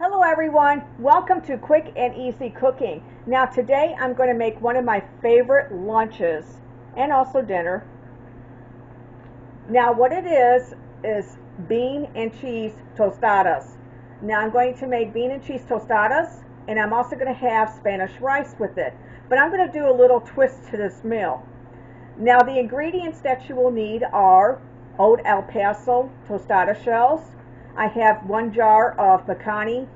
Hello everyone, welcome to Quick and Easy Cooking. Now today I'm going to make one of my favorite lunches and also dinner. Now what it is bean and cheese tostadas. Now I'm going to make bean and cheese tostadas, and I'm also going to have Spanish rice with it. But I'm going to do a little twist to this meal. Now the ingredients that you will need are old El Paso tostada shells. I have 1 jar of Picante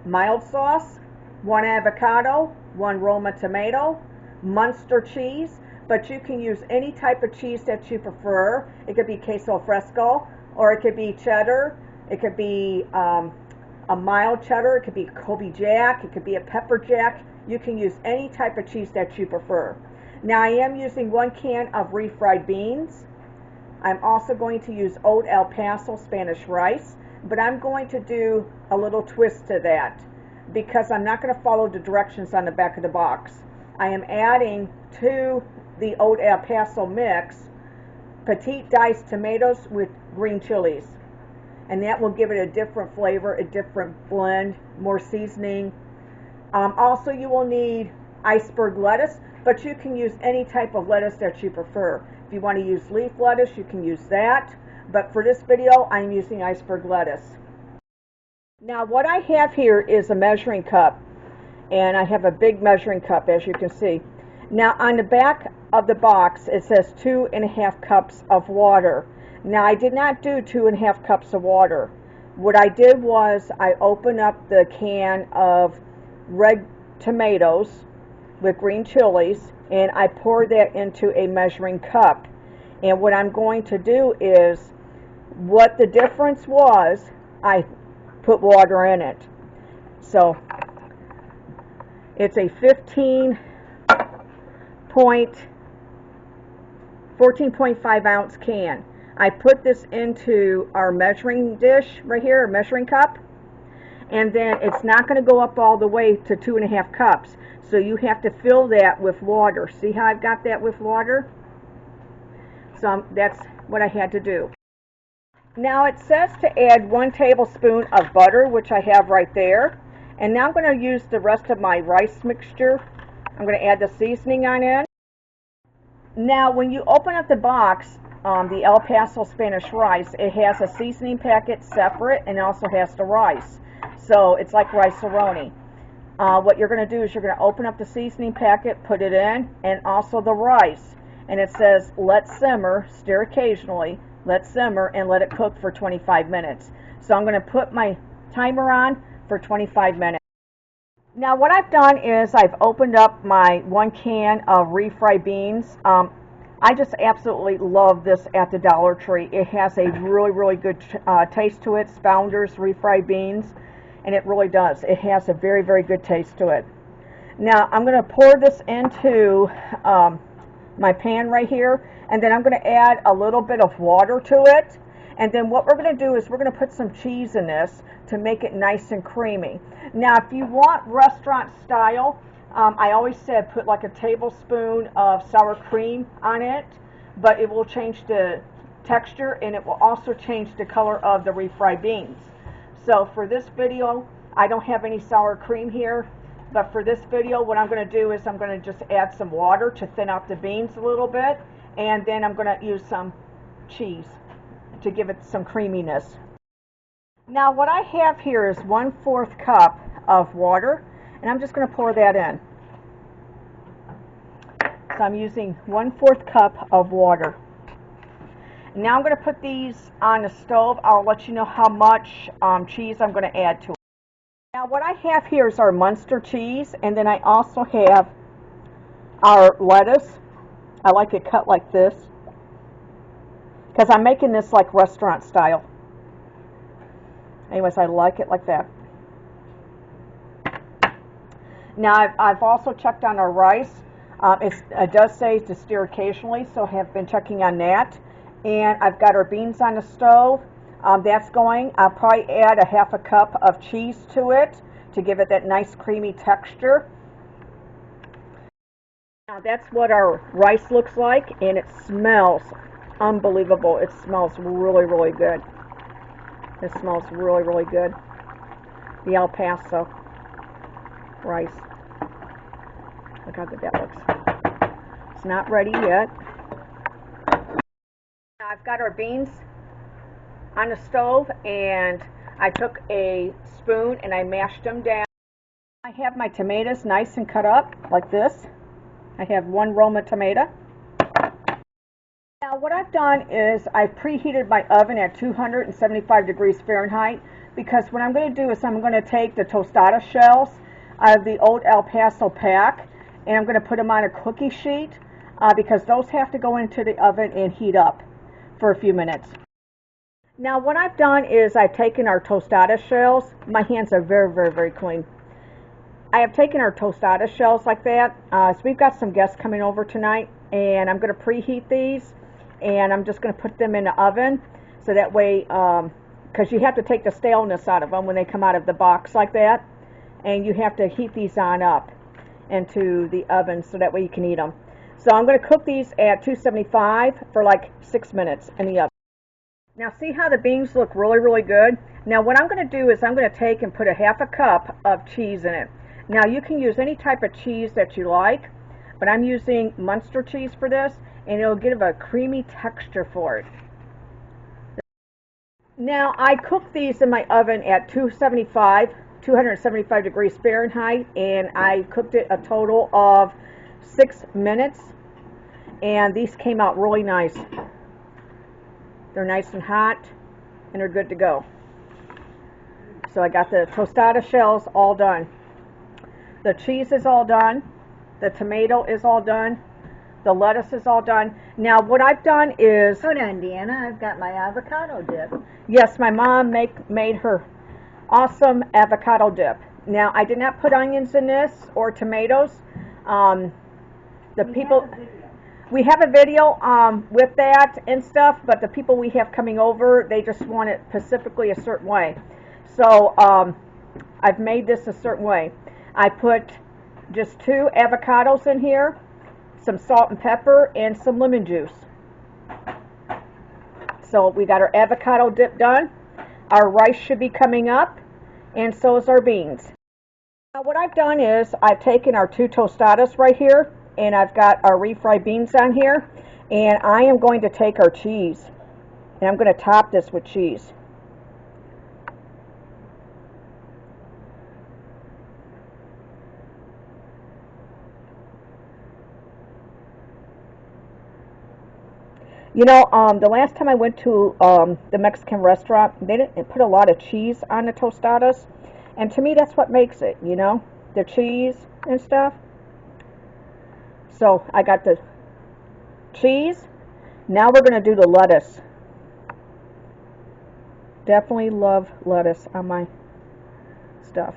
mild sauce, 1 avocado, 1 Roma tomato, Muenster cheese, but you can use any type of cheese that you prefer. It could be queso fresco, or it could be cheddar, it could be a mild cheddar, it could be Kobe Jack, it could be a pepper jack. You can use any type of cheese that you prefer. Now I am using 1 can of refried beans. I'm also going to use old El Paso Spanish rice, but I'm going to do a little twist to that because I'm not going to follow the directions on the back of the box. I am adding to the old El Paso mix petite diced tomatoes with green chilies, and that will give it a different flavor, a different blend, more seasoning. Also you will need iceberg lettuce, but you can use any type of lettuce that you prefer. If you want to use leaf lettuce, you can use that. But for this video, I'm using iceberg lettuce. Now what I have here is a measuring cup, and I have a big measuring cup, as you can see. Now on the back of the box it says 2.5 cups of water. Now I did not do 2.5 cups of water. What I did was I opened up the can of red tomatoes with green chilies, and I poured that into a measuring cup. And what I'm going to do is, what the difference was, I put water in it. So it's a 14.5 ounce can. I put this into our measuring dish right here, a measuring cup, and then it's not going to go up all the way to 2.5 cups. So you have to fill that with water. See how I've got that with water? So that's what I had to do. Now it says to add 1 tablespoon of butter, which I have right there. And now I'm going to use the rest of my rice mixture. I'm going to add the seasoning on in. Now when you open up the box, the El Paso Spanish rice, it has a seasoning packet separate and also has the rice. So it's like rice-a-roni. What you're going to do is you're going to open up the seasoning packet, put it in, and also the rice. And it says, let simmer, stir occasionally, let simmer, and let it cook for 25 minutes. So I'm going to put my timer on for 25 minutes. Now what I've done is I've opened up my 1 can of refried beans. I just absolutely love this at the Dollar Tree. It has a really good taste to it. Founders refried beans. And it really does. It has a very good taste to it. Now I'm going to pour this into my pan right here, and then I'm going to add a little bit of water to it. And then what we're going to do is we're going to put some cheese in this to make it nice and creamy. Now if you want restaurant style, I always said put like a tablespoon of sour cream on it, but it will change the texture and it will also change the color of the refried beans. So for this video, I don't have any sour cream here, but for this video, what I'm going to do is I'm going to just add some water to thin out the beans a little bit, and then I'm going to use some cheese to give it some creaminess. Now what I have here is 1/4 cup of water, and I'm just going to pour that in. So I'm using 1/4 cup of water. Now I'm going to put these on the stove. I'll let you know how much cheese I'm going to add to it. Now what I have here is our Muenster cheese, and then I also have our lettuce. I like it cut like this because I'm making this like restaurant style. Anyways, I like it like that. Now I've also checked on our rice. It does say to stir occasionally, so I have been checking on that. And I've got our beans on the stove. That's going. I'll probably add a 1/2 cup of cheese to it to give it that nice creamy texture. Now that's what our rice looks like, and it smells unbelievable. It smells really good. It smells really good. the El Paso rice. Look how good that looks. It's not ready yet. Now I've got our beans on the stove, and I took a spoon and I mashed them down. I have my tomatoes nice and cut up like this. I have one Roma tomato. Now what I've done is I've preheated my oven at 275 degrees Fahrenheit, because what I'm going to do is I'm going to take the tostada shells out of the old El Paso pack, and I'm going to put them on a cookie sheet because those have to go into the oven and heat up for a few minutes. Now what I've done is I've taken our tostada shells. My hands are very, very, very clean. I have taken our tostada shells like that. So we've got some guests coming over tonight, and I'm going to preheat these, and I'm just going to put them in the oven, so that way, because you have to take the staleness out of them when they come out of the box like that, and you have to heat these on up into the oven so that way you can eat them. So I'm going to cook these at 275 for like 6 minutes in the oven. Now see how the beans look really, really good? Now what I'm going to do is I'm going to take and put a half a cup of cheese in it. Now you can use any type of cheese that you like, but I'm using Muenster cheese for this, and it'll give a creamy texture for it. Now I cooked these in my oven at 275 degrees Fahrenheit, and I cooked it a total of 6 minutes, and these came out really nice. They're nice and hot, and they're good to go. So I got the tostada shells all done. The cheese is all done. The tomato is all done. The lettuce is all done. Now what I've done is... Hold on, Deanna. I've got my avocado dip. Yes, my mom made her awesome avocado dip. Now I did not put onions in this or tomatoes. We have a video with that and stuff, but the people we have coming over, they just want it specifically a certain way. So I've made this a certain way. I put just 2 avocados in here, some salt and pepper, and some lemon juice. So we got our avocado dip done. Our rice should be coming up, and so is our beans. Now what I've done is I've taken our 2 tostadas right here, and I've got our refried beans on here, and I am going to take our cheese, and I'm going to top this with cheese. You know, the last time I went to the Mexican restaurant, they didn't put a lot of cheese on the tostadas, and to me that's what makes it, you know, the cheese and stuff. So I got the cheese. Now we're going to do the lettuce. Definitely love lettuce on my stuff.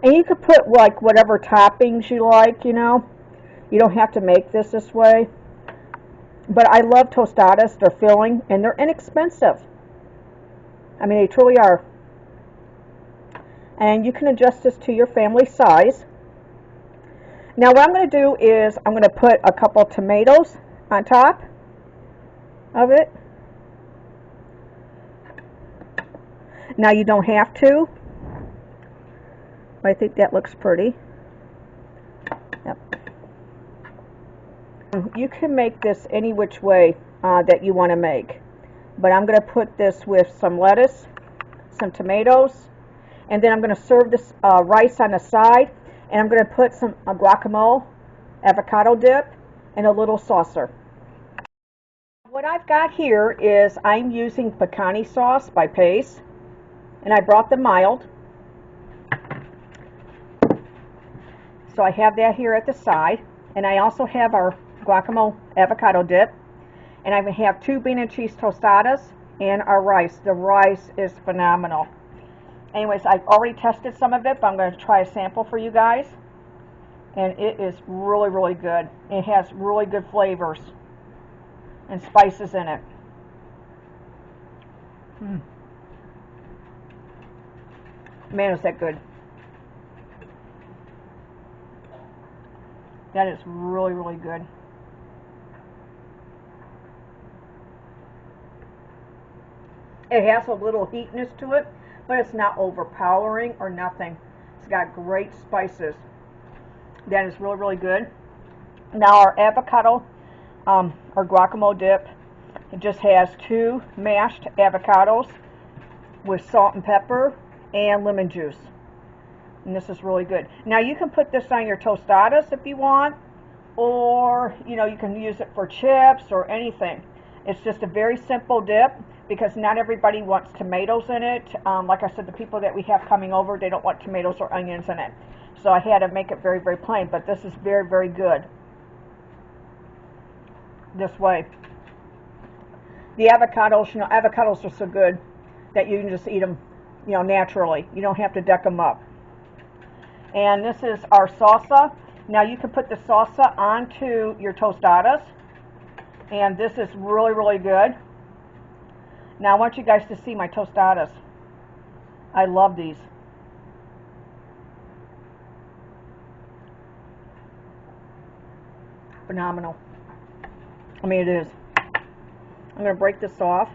And you could put like whatever toppings you like, you know. You don't have to make this way. But I love tostadas. They're filling and they're inexpensive. I mean, they truly are. And you can adjust this to your family size. Now what I'm going to do is I'm going to put a couple of tomatoes on top of it. Now you don't have to, but I think that looks pretty. Yep. You can make this any which way that you want to make, but I'm going to put this with some lettuce, some tomatoes, and then I'm going to serve this rice on the side, and I'm going to put some guacamole, avocado dip, and a little saucer. What I've got here is I'm using Picante sauce by Paso, and I brought the mild. So I have that here at the side, and I also have our guacamole avocado dip, and I have 2 bean and cheese tostadas and our rice. The rice is phenomenal. Anyways, I've already tested some of it, but I'm going to try a sample for you guys, and it is really, really good. It has really good flavors and spices in it. Man, is that good. That is really, really good. It has a little heatness to it, but it's not overpowering or nothing. It's got great spices. That is really, really good. Now our avocado, our guacamole dip, it just has 2 mashed avocados with salt and pepper and lemon juice. And this is really good. Now you can put this on your tostadas if you want, or you know, you can use it for chips or anything. It's just a very simple dip because not everybody wants tomatoes in it. Like I said, the people that we have coming over, they don't want tomatoes or onions in it. So I had to make it very, very plain, but this is very, very good this way. The avocados, you know, avocados are so good that you can just eat them, you know, naturally. You don't have to deck them up. And this is our salsa. Now you can put the salsa onto your tostadas, and this is really, really good. Now I want you guys to see my tostadas. I love these. Phenomenal. I mean, it is. I'm going to break this off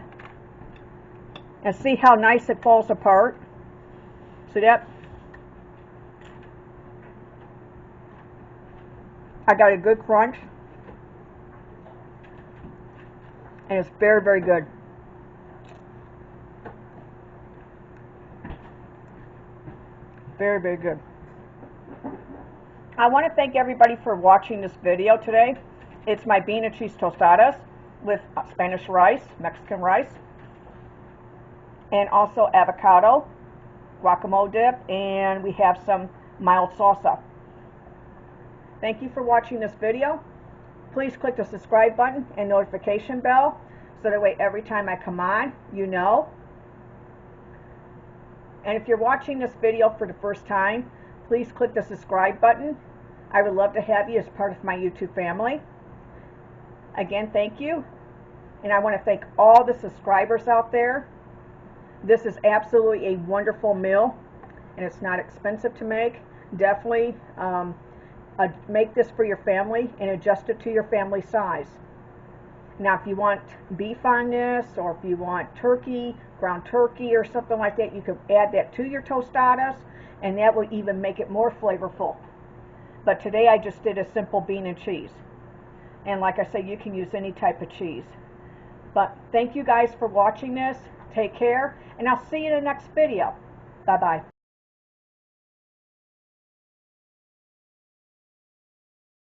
and see how nice it falls apart. See that? I got a good crunch, and it's very, very good. Very, very good. I want to thank everybody for watching this video today. It's my bean and cheese tostadas with Spanish rice, Mexican rice, and also avocado, guacamole dip, and we have some mild salsa. Thank you for watching this video. Please click the subscribe button and notification bell so that way every time I come on, you know. And if you're watching this video for the first time, please click the subscribe button. I would love to have you as part of my YouTube family. Again, thank you. And I want to thank all the subscribers out there. This is absolutely a wonderful meal, and it's not expensive to make. Definitely make this for your family and adjust it to your family size. Now, if you want beef on this, or if you want turkey, ground turkey or something like that, you can add that to your tostadas, and that will even make it more flavorful. But today I just did a simple bean and cheese. And like I said, you can use any type of cheese. But thank you guys for watching this. Take care, and I'll see you in the next video. Bye-bye.